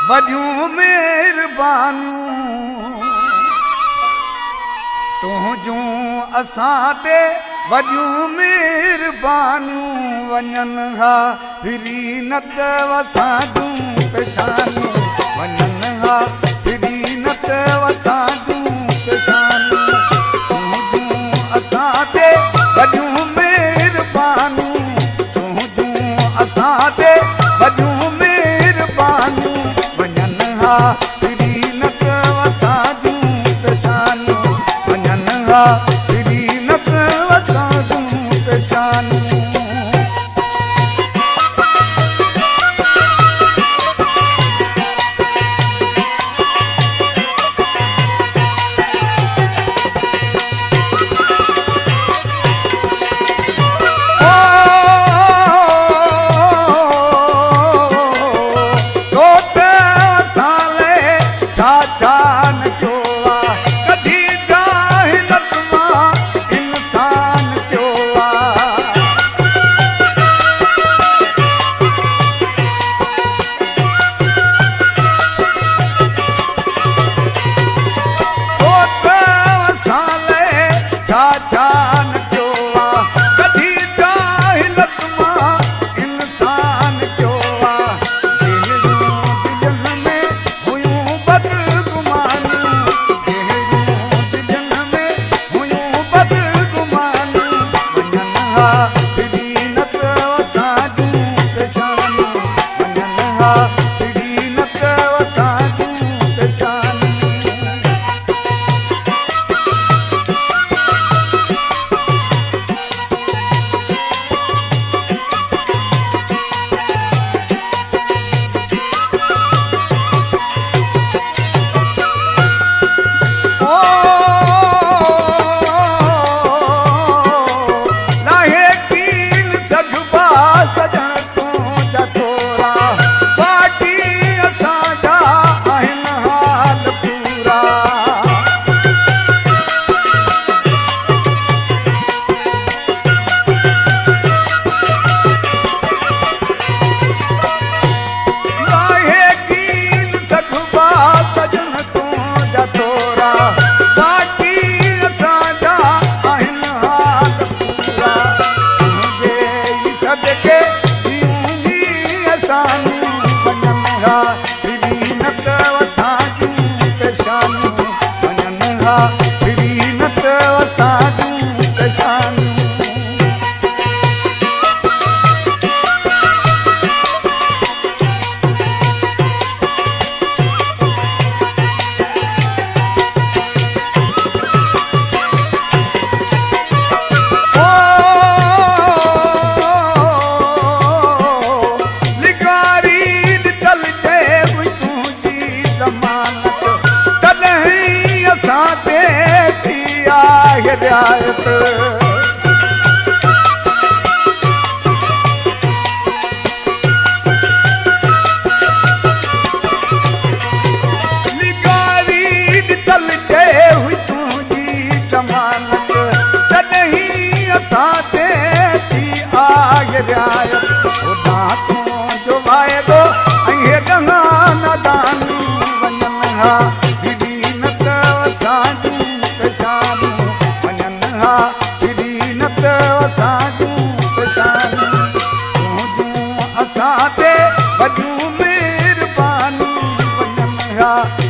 वॾियूं महिरबानियूं तुंहिंजूं असां ते वॾियूं महिरबानियूं वञनि हा फिरी न त असांजूं पेशानियूं वञनि हा फिरी न त असांजूं पेशानियूं तुंहिंजूं असां ते वॾियूं महिरबानियूं तुंहिंजूं असां ते वॾियूं महिरबानियूं वञनि हा फिरी न त असांजूं पेशानियूं वञनि हा फिरी न त असांजूं पेशानियूं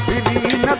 फिरी न